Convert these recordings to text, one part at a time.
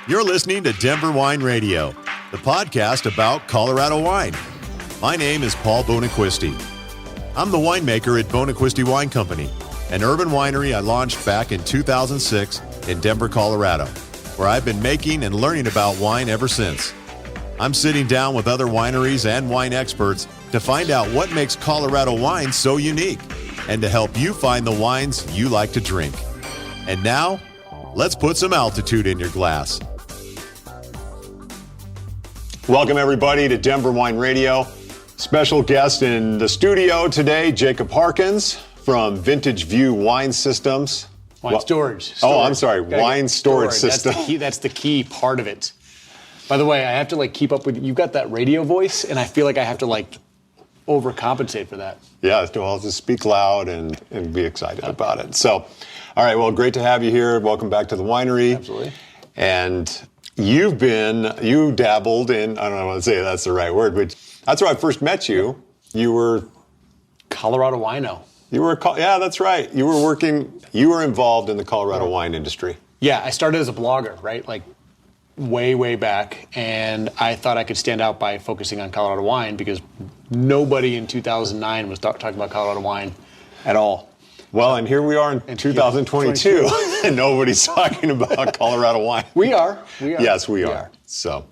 You're listening to Denver Wine Radio, the podcast about Colorado wine. My name is Paul Bonaquisti. I'm the winemaker at Bonaquisti Wine Company, an urban winery I launched back in 2006 in Denver, Colorado, where I've been making and learning about wine ever since. I'm sitting down with other wineries and wine experts to find out what makes Colorado wine so unique and to help you find the wines you like to drink. And now, let's put some altitude in your glass. Welcome, everybody, to Denver Wine Radio. Special guest in the studio today, Jacob Harkins from VintageView Wine Systems. Wine storage. Oh, I'm sorry, wine storage system. That's the key part of it. By the way, I have to keep up with, you've got that radio voice, and I feel like I have to overcompensate for that. Yeah, I'll just speak loud and be excited about it. So, all right, well, great to have you here. Welcome back to the winery. Absolutely. And you dabbled in, I don't know how to say that's the right word, but that's where I first met you. You were Colorado wino. Yeah, that's right. You were involved in the Colorado wine industry. Yeah, I started as a blogger, right? Way back. And I thought I could stand out by focusing on Colorado wine because nobody in 2009 was talking about Colorado wine at all. Well, and here we are in 2022, and nobody's talking about Colorado wine. We are. Yes, we are. So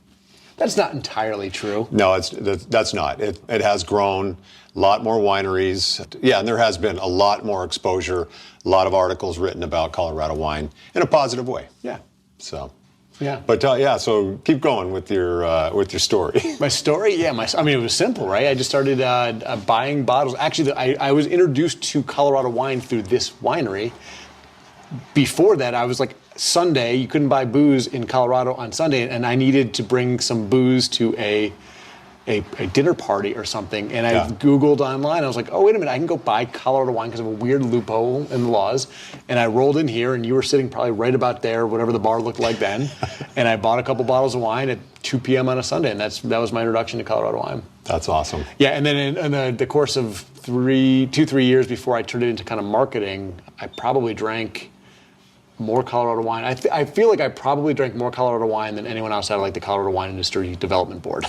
that's not entirely true. No, that's not. It has grown. A lot more wineries. Yeah, and there has been a lot more exposure, a lot of articles written about Colorado wine in a positive way. Yeah. So. Yeah. But so keep going with your story. My story? Yeah. It was simple, right? I just started buying bottles. Actually, I was introduced to Colorado wine through this winery. Before that, I was Sunday, you couldn't buy booze in Colorado on Sunday, and I needed to bring some booze to a dinner party or something. And I Googled online. I was like, oh, wait a minute, I can go buy Colorado wine because of a weird loophole in the laws. And I rolled in here, and you were sitting probably right about there, whatever the bar looked like then. And I bought a couple bottles of wine at 2 p.m. on a Sunday, and that was my introduction to Colorado wine. That's awesome. Yeah, and then in the course of 3 years before I turned it into kind of marketing, I probably drank more Colorado wine. I feel like I probably drank more Colorado wine than anyone outside of the Colorado Wine Industry Development Board.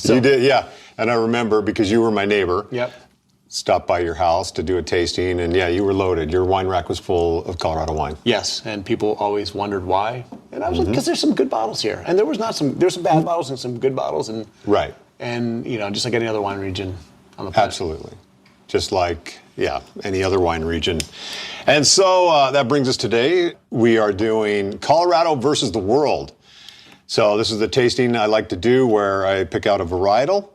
You did, yeah. And I remember because you were my neighbor. Yep. Stopped by your house to do a tasting, and yeah, you were loaded. Your wine rack was full of Colorado wine. Yes, and people always wondered why. And I was like, because there's some good bottles here, and there's some bad bottles and some good bottles, and right. And just like any other wine region on the planet. Absolutely. Just like, any other wine region. And so that brings us today. We are doing Colorado versus the world. So this is the tasting I like to do where I pick out a varietal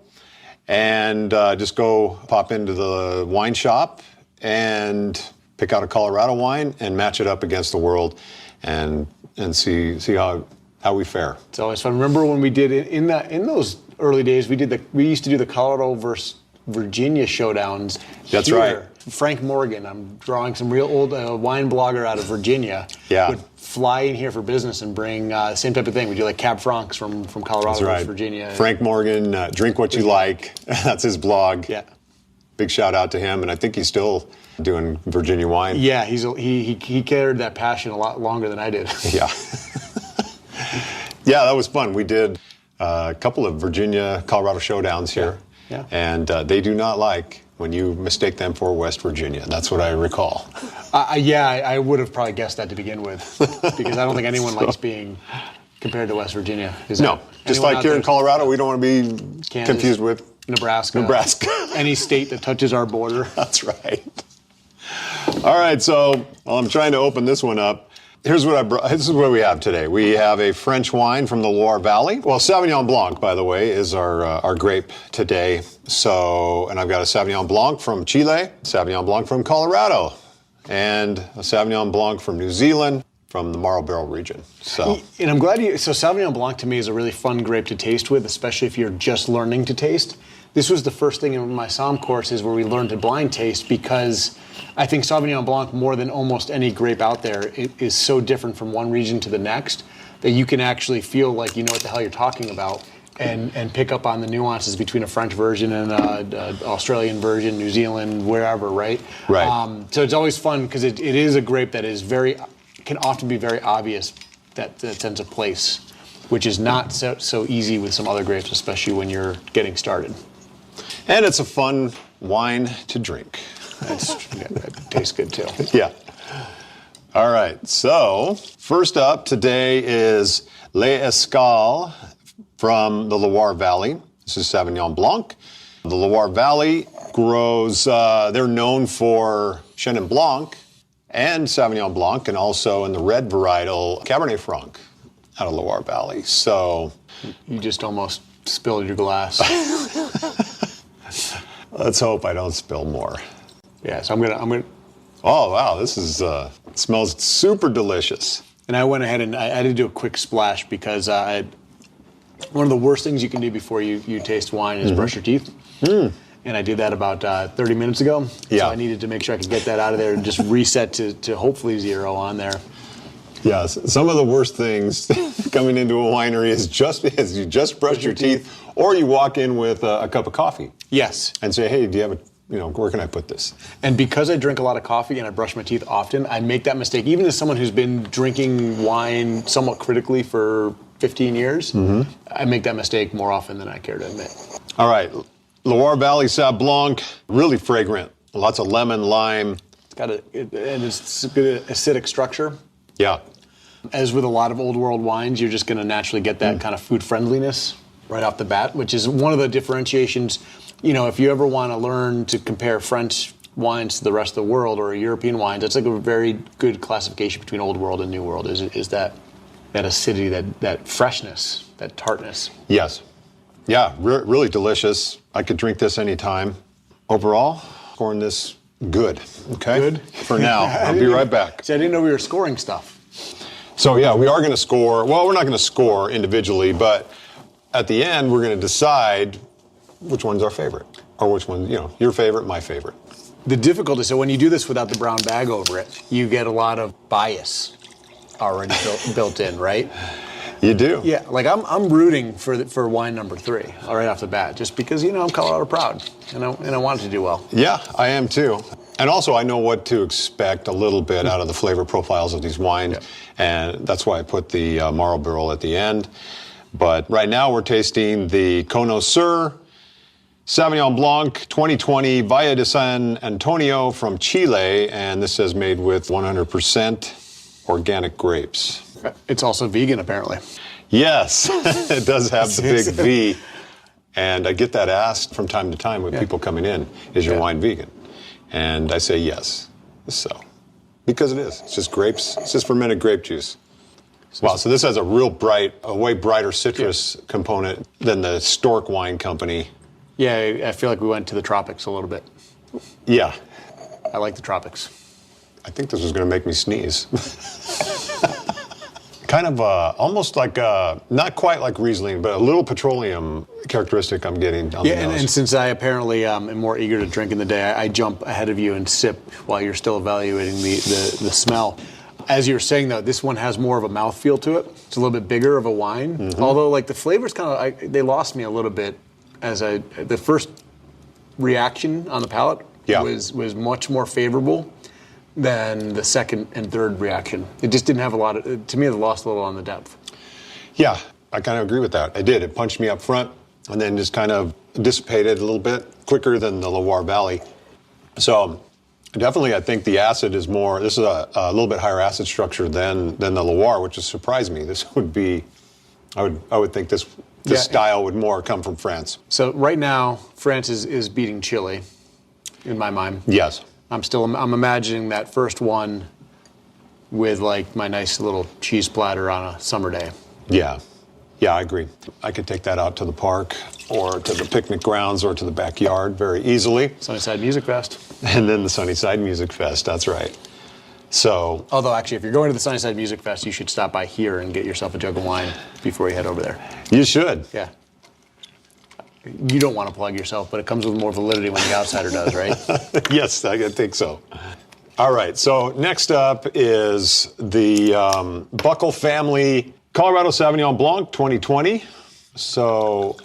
and just go pop into the wine shop and pick out a Colorado wine and match it up against the world and see how we fare. It's always fun. Remember when we did in those early days, we used to do the Colorado versus Virginia showdowns. That's here. right. Frank Morgan, I'm drawing some real old wine blogger out of Virginia. Yeah. Would fly in here for business and bring same type of thing. We do Cab Francs from Colorado versus Virginia. Frank Morgan, Drink What You Like. That's his blog. Yeah. Big shout out to him, and I think he's still doing Virginia wine. Yeah, he carried that passion a lot longer than I did. Yeah. Yeah, that was fun. We did a couple of Virginia-Colorado showdowns here. Yeah. And they do not like when you mistake them for West Virginia. That's what I recall. I would have probably guessed that to begin with, because I don't think anyone likes being compared to West Virginia. No, just like here in Colorado, we don't want to be Kansas, confused with Nebraska. Any state that touches our border. That's right. All right, so I'm trying to open this one up. Here's what I brought. This is what we have today. We have a French wine from the Loire Valley. Well, Sauvignon Blanc, by the way, is our grape today. So, and I've got a Sauvignon Blanc from Chile, Sauvignon Blanc from Colorado, and a Sauvignon Blanc from New Zealand, from the Marlborough region. So, and I'm glad so Sauvignon Blanc to me is a really fun grape to taste with, especially if you're just learning to taste. This was the first thing in my SOM courses where we learned to blind taste, because I think Sauvignon Blanc, more than almost any grape out there, it is so different from one region to the next that you can actually feel like you know what the hell you're talking about and pick up on the nuances between a French version and an Australian version, New Zealand, wherever, right? Right. So it's always fun because it is a grape that is can often be very obvious that sense of place, which is not so easy with some other grapes, especially when you're getting started. And it's a fun wine to drink. It tastes good too. Yeah. All right, so first up today is Les Escales from the Loire Valley. This is Sauvignon Blanc. The Loire Valley grows, they're known for Chenin Blanc and Sauvignon Blanc, and also in the red varietal Cabernet Franc out of Loire Valley. So you just almost spilled your glass. let's hope I don't spill more. Yeah, so I'm gonna. Oh wow, this is smells super delicious. And I went ahead and I had to do a quick splash because one of the worst things you can do before you taste wine is brush your teeth. And I did that about 30 minutes ago. Yeah. So I needed to make sure I could get that out of there and just reset to hopefully 0 on there. Yes, some of the worst things coming into a winery is just because you just brushed your teeth, or you walk in with a cup of coffee. Yes. And say, hey, do you have where can I put this? And because I drink a lot of coffee and I brush my teeth often, I make that mistake. Even as someone who's been drinking wine somewhat critically for 15 years, I make that mistake more often than I care to admit. All right, Loire Valley Sauv Blanc, really fragrant. Lots of lemon, lime. It's got and it's a good acidic structure. Yeah. As with a lot of old world wines, you're just going to naturally get that kind of food friendliness right off the bat, which is one of the differentiations. You know, if you ever want to learn to compare French wines to the rest of the world or European wines, that's like a very good classification between old world and new world, is that acidity, that freshness, that tartness. Yes. Yeah, really delicious. I could drink this anytime. Overall, scoring this good. Okay? Good? For now. I'll be right back. See, I didn't know we were scoring stuff. So yeah, we are going to score. Well, we're not going to score individually, but at the end, we're going to decide which one's our favorite, or which one, your favorite, my favorite. The difficulty, so when you do this without the brown bag over it, you get a lot of bias already built in, right? You do? Yeah, like I'm rooting for wine number 3 right off the bat, just because I'm Colorado proud and I want it to do well. Yeah, I am too. And also, I know what to expect a little bit out of the flavor profiles of these wines, and that's why I put the Marlborough at the end. But right now, we're tasting the Connoisseur Sauvignon Blanc 2020 Valle de San Antonio from Chile, and this is made with 100% organic grapes. It's also vegan, apparently. Yes, it does have the big V, and I get that asked from time to time with people coming in, is your wine vegan? And I say yes, so, because it is. It's just grapes, it's just fermented grape juice. Wow, so this has a way brighter citrus component than the Stork Wine Company. Yeah, I feel like we went to the tropics a little bit. Yeah. I like the tropics. I think this was going to make me sneeze. Kind of almost like, not quite like Riesling, but a little petroleum characteristic I'm getting on the nose. And since I apparently am more eager to drink in the day, I jump ahead of you and sip while you're still evaluating the smell. As you're saying, though, this one has more of a mouthfeel to it. It's a little bit bigger of a wine. Although, like, the flavors they lost me a little bit the first reaction on the palate was much more favorable than the second and third reaction. It just didn't have a lot of, to me, it lost a little on the depth. Yeah, I kind of agree with that. I did. It punched me up front and then just kind of dissipated a little bit quicker than the Loire Valley. So definitely I think the acid is more, this is a little bit higher acid structure than the Loire, which has surprised me. This would be, I would think this style would more come from France. So right now, France is beating Chile, in my mind. Yes. I'm imagining that first one with like my nice little cheese platter on a summer day. Yeah. Yeah, I agree. I could take that out to the park or to the picnic grounds or to the backyard very easily. Sunnyside Music Fest. And then the Sunnyside Music Fest, that's right. So, although actually, if you're going to the Sunnyside Music Fest, you should stop by here and get yourself a jug of wine before you head over there. You should. Yeah. You don't want to plug yourself, but it comes with more validity when the outsider does, right? Yes, I think so. All right, so next up is the Buckle Family Colorado Sauvignon Blanc 2020. So,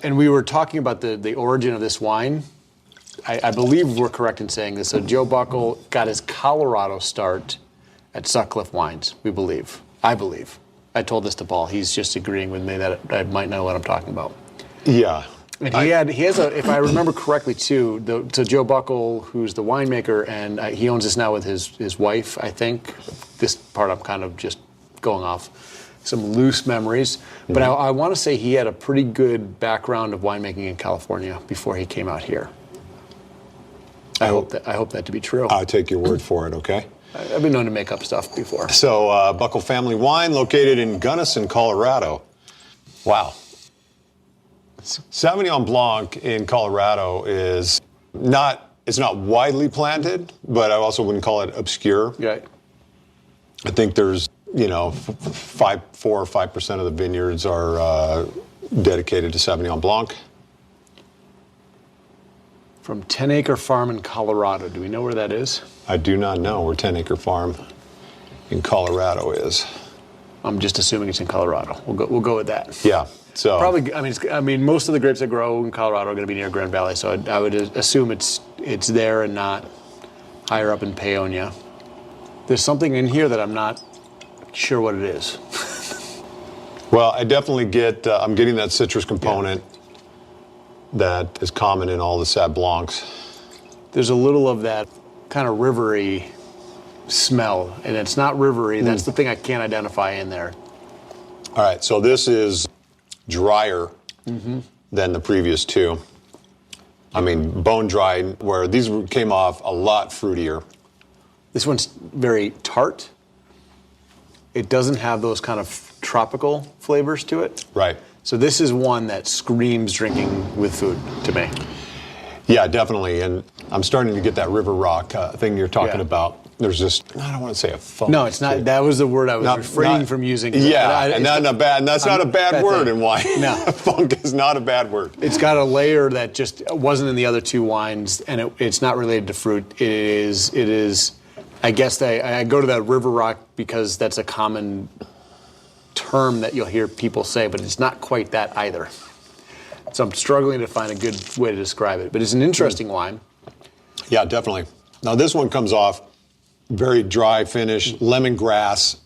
and we were talking about the origin of this wine. I believe we're correct in saying this. So Joe Buckle got his Colorado start at Sutcliffe Wines, we believe. I believe. I told this to Paul. He's just agreeing with me that I might know what I'm talking about. Yeah. And he has a, if I remember correctly too, to Joe Buckle, who's the winemaker, and he owns this now with his wife, I think. This part I'm kind of just going off some loose memories. But I want to say he had a pretty good background of winemaking in California before he came out here. I hope that to be true. I'll take your word for it, okay? I've been known to make up stuff before. So, Buckle Family Wine, located in Gunnison, Colorado. Wow. Sauvignon Blanc in Colorado is it's not widely planted, but I also wouldn't call it obscure. Right. I think there's, 4 or 5% of the vineyards are dedicated to Sauvignon Blanc. From 10 Acre Farm in Colorado. Do we know where that is? I do not know where 10 Acre Farm in Colorado is. I'm just assuming it's in Colorado. We'll go with that. Yeah. So probably. I mean, most of the grapes that grow in Colorado are going to be near Grand Valley, so I would assume it's there and not higher up in Paonia. There's something in here that I'm not sure what it is. Well, I definitely I'm getting that citrus component that is common in all the Sauv Blancs. There's a little of that kind of rivery smell, and it's not rivery. That's the thing I can't identify in there. All right, so this is drier than the previous two. I mean, bone dry, where these came off a lot fruitier. This one's very tart. It doesn't have those kind of tropical flavors to it. Right. So this is one that screams drinking with food to me. Yeah, definitely. And I'm starting to get that river rock thing you're talking about. There's just, I don't want to say a funk. No, it's not. That was the word I was refraining from using. Yeah, and that's not a bad word in wine. No. Funk is not a bad word. It's got a layer that just wasn't in the other two wines, and it's not related to fruit. It is. I guess I go to that river rock because that's a common term that you'll hear people say, but it's not quite that either. So I'm struggling to find a good way to describe it. But it's an interesting wine. Yeah, definitely. Now this one comes off very dry finish, lemongrass,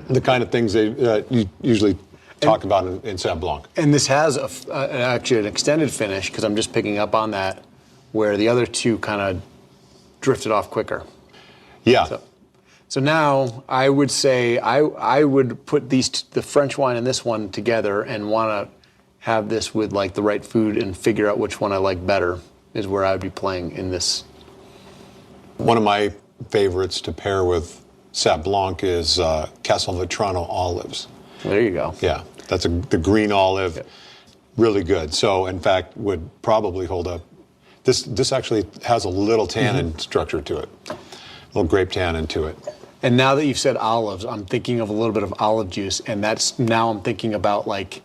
the kind of things they you usually talk about in Sauv Blanc. And this has actually an extended finish, because I'm just picking up on that, where the other two kind of drifted off quicker. Yeah. So now I would say I would put the French wine and this one together and want to have this with like the right food and figure out which one I like better is where I would be playing in this. One of my favorites to pair with Sauv Blanc is Castelvetrano olives. There you go. Yeah, that's the green olive, really good. So in fact, would probably hold up. This actually has a little tannin structure to it, a little grape tannin to it. And now that you've said olives, I'm thinking of a little bit of olive juice, and now I'm thinking about like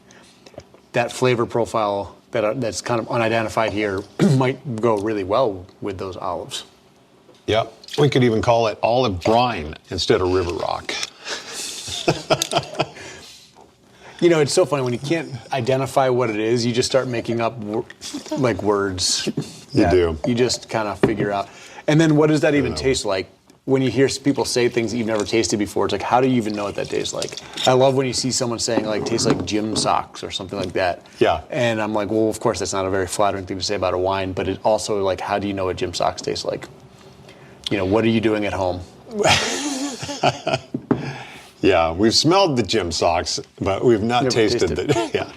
that flavor profile that's kind of unidentified here might go really well with those olives. Yep. We could even call it olive brine instead of river rock. It's so funny when you can't identify what it is, you just start making up like words. You do. You just kind of figure out. And then what does that even taste like? When you hear people say things that you've never tasted before, it's like, how do you even know what that tastes like? I love when you see someone saying, like, tastes like gym socks or something like that. Yeah. And I'm like, well, of course, that's not a very flattering thing to say about a wine, but it also, like, how do you know what gym socks taste like? What are you doing at home? Yeah, we've smelled the gym socks, but we've not tasted it. Yeah.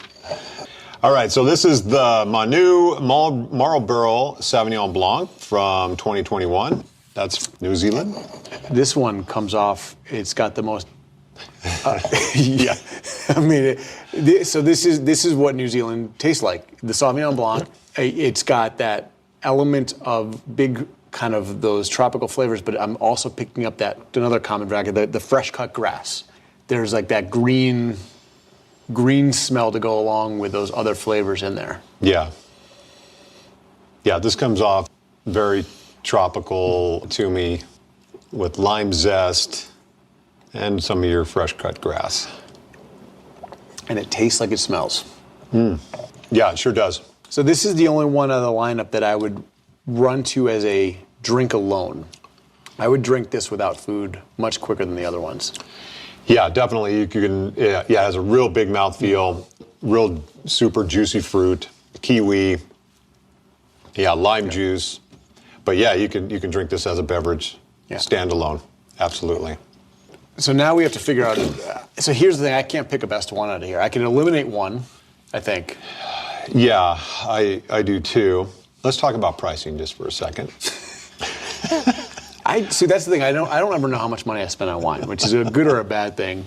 All right, so this is the Manu Marlborough Sauvignon Blanc from 2021. That's New Zealand. This one comes off, it's got the most, yeah. I mean, so this is what New Zealand tastes like. The Sauvignon Blanc, it's got that element of big kind of those tropical flavors, but I'm also picking up another common bracket, the fresh cut grass. There's like that green smell to go along with those other flavors in there. Yeah. Yeah, this comes off very tropical to me with lime zest and some of your fresh cut grass. And it tastes like it smells. Yeah, it sure does. So this is the only one of the lineup that I would run to as a drink alone. I would drink this without food much quicker than the other ones. Yeah, definitely. You can. Yeah, it has a real big mouthfeel, real super juicy fruit, kiwi. Yeah, lime juice. But yeah, you can drink this as a beverage, standalone. Absolutely. So now we have to figure out. So here's the thing: I can't pick a best one out of here. I can eliminate one, I think. Yeah, I do too. Let's talk about pricing just for a second. See, that's the thing. I don't ever know how much money I spend on wine, which is a good or a bad thing.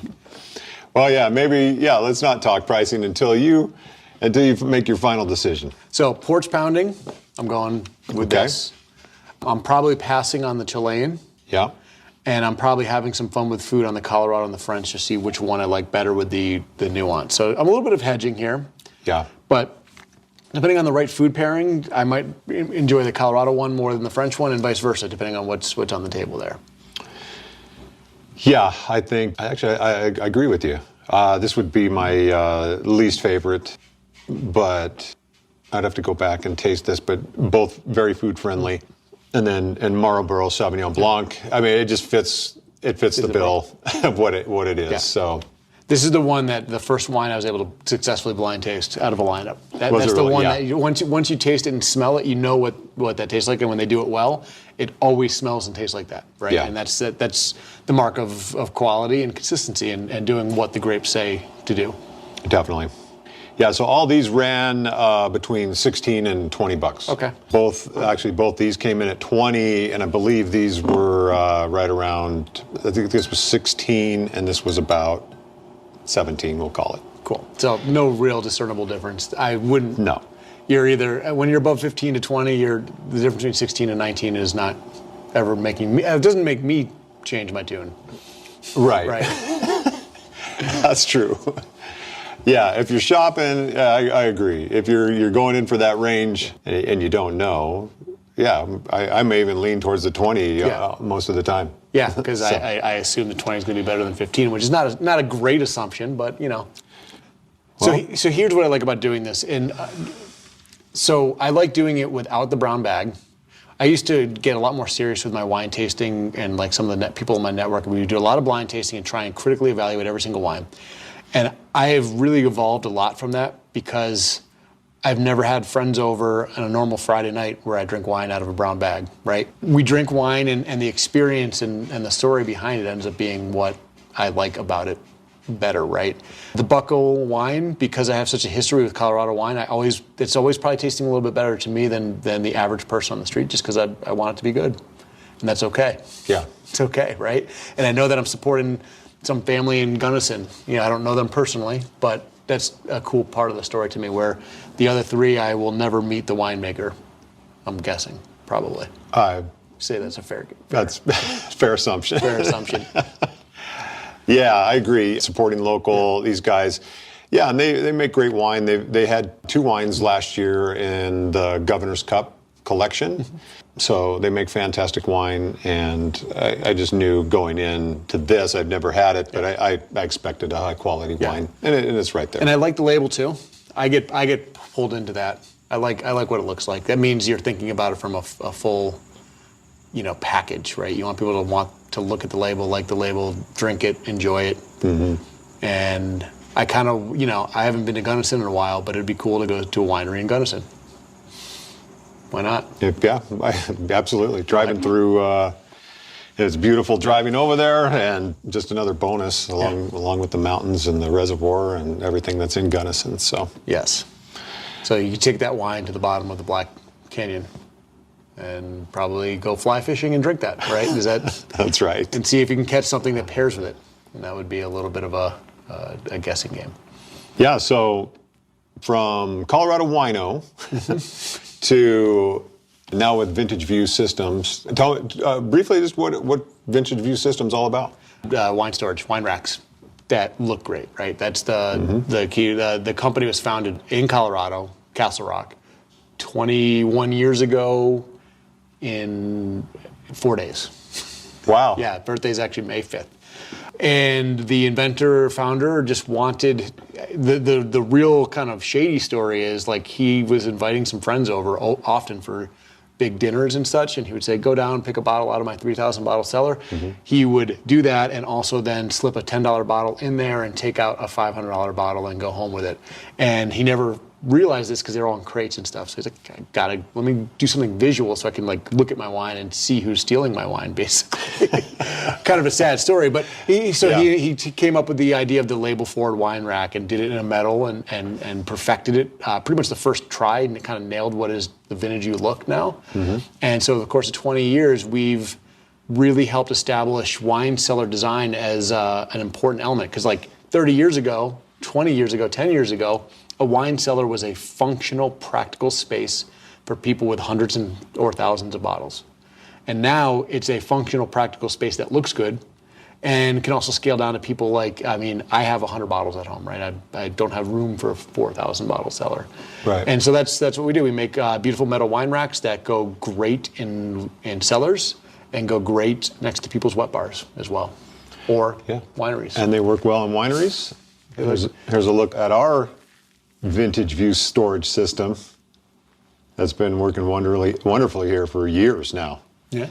Well, yeah, maybe. Yeah, let's not talk pricing until you make your final decision. So porch pounding, I'm going with this. I'm probably passing on the Chilean. Yeah. And I'm probably having some fun with food on the Colorado and the French to see which one I like better with the nuance. So I'm a little bit of hedging here. Yeah. But depending on the right food pairing, I might enjoy the Colorado one more than the French one, and vice versa, depending on what's on the table there. Yeah, I think I agree with you. This would be my least favorite, but I'd have to go back and taste this. But both very food friendly. And then Marlborough Sauvignon Blanc. I mean, it just fits. It fits the bill of what it is. Yeah. So this is the one that the first wine I was able to successfully blind taste out of a lineup. That's the one that once you taste it and smell it, you know what that tastes like. And when they do it well, it always smells and tastes like that, right? Yeah. And that's the mark of quality and consistency and doing what the grapes say to do. Definitely. Yeah, so all these ran between $16 and $20. Okay. Both these came in at 20, and I believe these were right around, I think this was 16, and this was about 17, we'll call it. Cool. So no real discernible difference. I wouldn't. No. You're either, when you're above 15 to 20, the difference between 16 and 19 is not ever making me, it doesn't make me change my tune. Right. Right. That's true. Yeah, if you're shopping, I agree. If you're going in for that range and you don't know, yeah, I may even lean towards the 20 most of the time. Yeah, because so. I assume the 20 is going to be better than 15, which is not a great assumption, but you know. Well, so here's what I like about doing this. So I like doing it without the brown bag. I used to get a lot more serious with my wine tasting and like some of the people in my network. We would do a lot of blind tasting and try and critically evaluate every single wine. And I have really evolved a lot from that because I've never had friends over on a normal Friday night where I drink wine out of a brown bag, right? We drink wine and the experience and the story behind it ends up being what I like about it better, right? The Buckle wine, because I have such a history with Colorado wine, it's always probably tasting a little bit better to me than the average person on the street just because I want it to be good. And that's okay. Yeah. It's okay, right? And I know that I'm supporting some family in Gunnison. You know, I don't know them personally, but that's a cool part of the story to me where the other three, I will never meet the winemaker, I'm guessing, probably. Say that's a fair fair assumption. Fair assumption. Yeah, I agree. Supporting local, these guys. Yeah, and they make great wine. They had 2 wines last year in the Governor's Cup collection. So they make fantastic wine, and I just knew going into this, I'd never had it, but I expected a high quality wine, and it's right there. And I like the label too. I get pulled into that. I like what it looks like. That means you're thinking about it from a full, package, right? You want people to want to look at the label, like the label, drink it, enjoy it. Mm-hmm. And I kind of, I haven't been to Gunnison in a while, but it'd be cool to go to a winery in Gunnison. Why not? Yeah, absolutely. Driving through, it's beautiful driving over there, and just another bonus along with the mountains and the reservoir and everything that's in Gunnison. So yes, so you take that wine to the bottom of the Black Canyon and probably go fly fishing and drink that, right? Is that? That's right. And see if you can catch something that pairs with it, and that would be a little bit of a guessing game. Yeah. So from Colorado Wino. To now with VintageView systems. Tell briefly just what VintageView systems all about. Wine storage, wine racks that look great, right? That's the key. The company was founded in Colorado, Castle Rock, 21 years ago in 4 days. Wow. Yeah, birthday's actually May 5th. And the founder just wanted, the real kind of shady story is like he was inviting some friends over often for big dinners and such, and he would say, go down, pick a bottle out of my 3,000 bottle cellar. He would do that and also then slip a $10 bottle in there and take out a $500 bottle and go home with it. And he never realized this because they're all in crates and stuff. So he's like, let me do something visual so I can like look at my wine and see who's stealing my wine, basically. Kind of a sad story, but he came up with the idea of the label forward wine rack and did it in a metal and perfected it. Pretty much the first try, and it kind of nailed what is the VintageView look now. And so over the course of 20 years, we've really helped establish wine cellar design as an important element. Because like 30 years ago, 20 years ago, 10 years ago, a wine cellar was a functional, practical space for people with hundreds or thousands of bottles. And now it's a functional, practical space that looks good and can also scale down to people like, I mean, I have 100 bottles at home, right? I don't have room for a 4,000 bottle cellar. Right. And so that's what we do. We make beautiful metal wine racks that go great in cellars and go great next to people's wet bars as well, or wineries. And they work well in wineries. Here's a look at our VintageView storage system that's been working wonderfully here for years now. Yeah.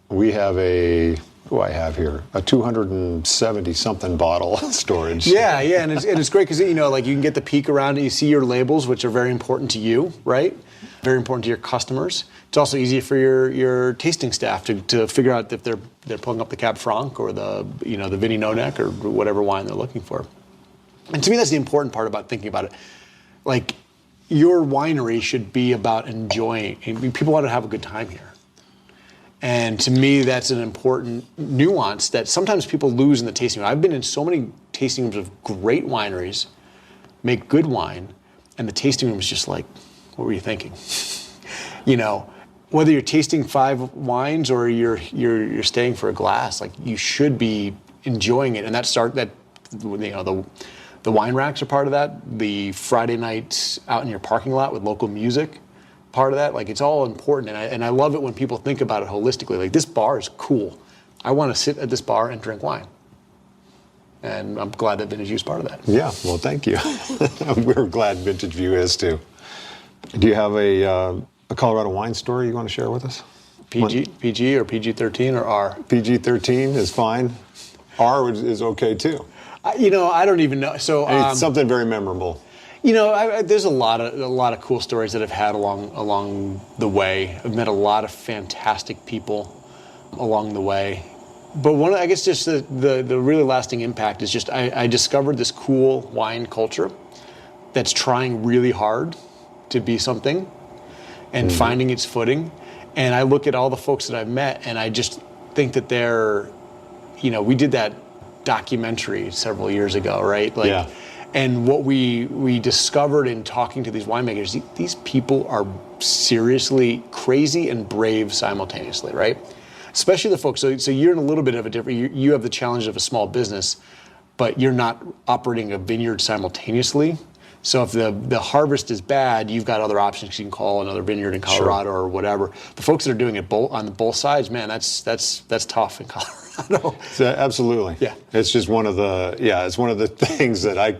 We have what do I have here? A 270-something bottle storage. Yeah, and it's great because, you know, like you can get the peek around it. You see your labels, which are very important to you, right? Very important to your customers. It's also easy for your tasting staff to figure out if they're pulling up the Cab Franc or the Vinny No-Neck or whatever wine they're looking for. And to me, that's the important part about thinking about it. Like, your winery should be about enjoying. I mean, people want to have a good time here. And to me, that's an important nuance that sometimes people lose in the tasting room. I've been in so many tasting rooms of great wineries, make good wine, and the tasting room is just like, what were you thinking? You know, whether you're tasting 5 wines or you're staying for a glass, like you should be enjoying it. And the wine racks are part of that. The Friday nights out in your parking lot with local music, part of that. Like, it's all important. And I love it when people think about it holistically. Like, this bar is cool. I want to sit at this bar and drink wine. And I'm glad that VintageView is part of that. Yeah, well, thank you. We're glad VintageView is too. Do you have a Colorado wine story you want to share with us? PG or PG-13 or R? PG-13 is fine. R is okay too. I don't even know. So it's something very memorable. There's a lot of cool stories that I've had along the way. I've met a lot of fantastic people along the way. But I guess just the really lasting impact is just I discovered this cool wine culture that's trying really hard to be something and finding its footing. And I look at all the folks that I've met and I just think that we did that documentary several years ago, right? And what we discovered in talking to these winemakers, these people are seriously crazy and brave simultaneously, right? Especially the folks, so you're in a little bit of a different, you have the challenge of a small business, but you're not operating a vineyard simultaneously. So if the harvest is bad, you've got other options. You can call another vineyard in Colorado or whatever. The folks that are doing it on both sides, man, that's tough in Colorado. Absolutely. Yeah. It's just one of the things that I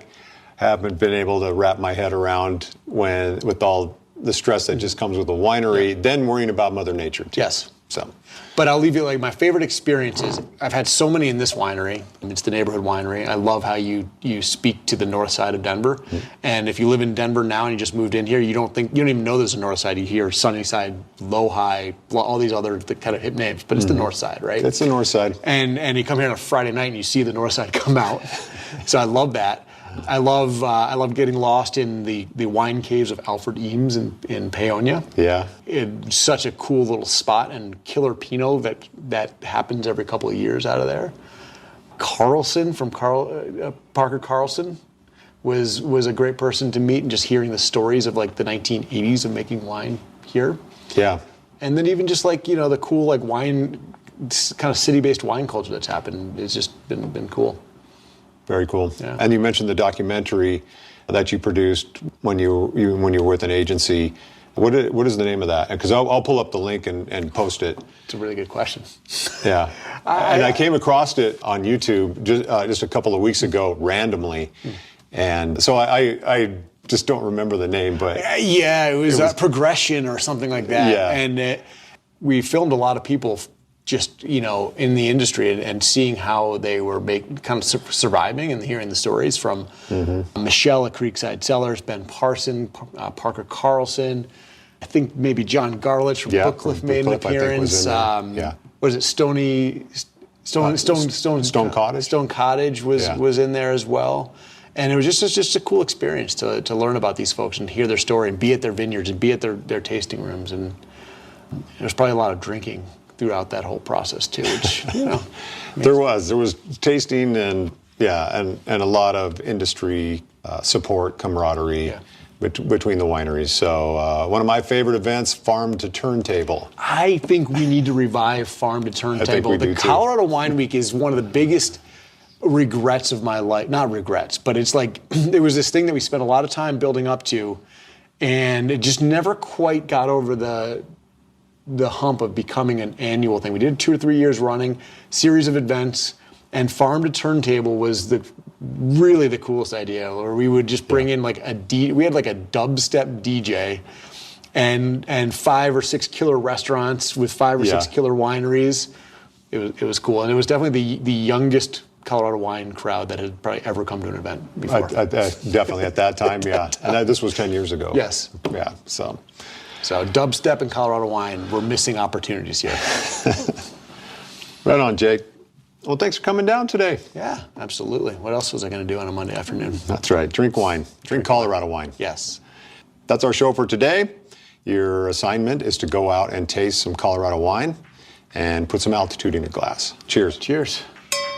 haven't been able to wrap my head around with all the stress that just comes with a winery, then worrying about Mother Nature too. Yes. So. But I'll leave you, like, my favorite experiences, I've had so many in this winery. It's the neighborhood winery. I love how you speak to the north side of Denver. And if you live in Denver now and you just moved in here, you don't even know there's a north side. You hear Sunnyside, Low High, all these other kind of hip names, but it's the north side, right? It's the north side. And you come here on a Friday night and you see the north side come out. So I love that. I love getting lost in the wine caves of Alfred Eames in Paonia. Yeah. It's such a cool little spot, and killer Pinot that happens every couple of years out of there. Carlson from Parker Carlson was a great person to meet, and just hearing the stories of like the 1980s of making wine here. Yeah. And then even just like, the cool like wine, kind of city-based wine culture that's happened. It's just been cool. Very cool. Yeah. And you mentioned the documentary that you produced when you were with an agency. What is the name of that? Because I'll pull up the link and post it. It's a really good question. Yeah. I came across it on YouTube just a couple of weeks ago randomly. And so I just don't remember the name, but yeah, it was Progression or something like that. Yeah. And we filmed a lot of people just, in the industry and seeing how they were surviving and hearing the stories from Michelle at Creekside Cellars, Ben Parson, Parker Carlson. I think maybe John Garlich from Bookcliff made an appearance. Was it Stone Cottage? Stone Cottage was in there as well. And it was just a cool experience to learn about these folks and hear their story and be at their vineyards and be at their tasting rooms. And there's probably a lot of drinking throughout that whole process too, which, there was tasting and a lot of industry support, camaraderie between the wineries. So one of my favorite events, Farm to Turntable. I think we need to revive Farm to Turntable. The Colorado Wine Week is one of the biggest regrets of my life. Not regrets, but it's like, it was this thing that we spent a lot of time building up to, and it just never quite got over the hump of becoming an annual thing. We did 2 or 3 years running, series of events, and Farm to Turntable was really the coolest idea, where we would just bring in we had like a dubstep DJ and 5 or 6 killer restaurants with 5 or 6 killer wineries. It was cool, and it was definitely the youngest Colorado wine crowd that had probably ever come to an event before. Definitely at that time, yeah. And this was 10 years ago. Yes. Yeah, so dubstep and Colorado wine, we're missing opportunities here. Right on, Jake. Well, thanks for coming down today. Yeah, absolutely. What else was I going to do on a Monday afternoon? That's right. Drink wine. Drink Colorado wine. Yes. That's our show for today. Your assignment is to go out and taste some Colorado wine and put some altitude in your glass. Cheers. Cheers.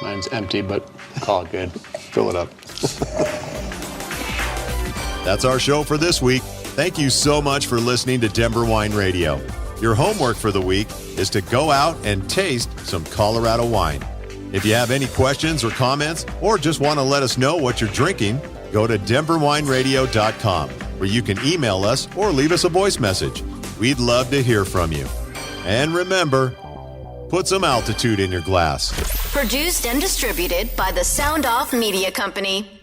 Mine's empty, but call it good. Fill it up. That's our show for this week. Thank you so much for listening to Denver Wine Radio. Your homework for the week is to go out and taste some Colorado wine. If you have any questions or comments, or just want to let us know what you're drinking, go to denverwineradio.com, where you can email us or leave us a voice message. We'd love to hear from you. And remember, put some altitude in your glass. Produced and distributed by the Sound Off Media Company.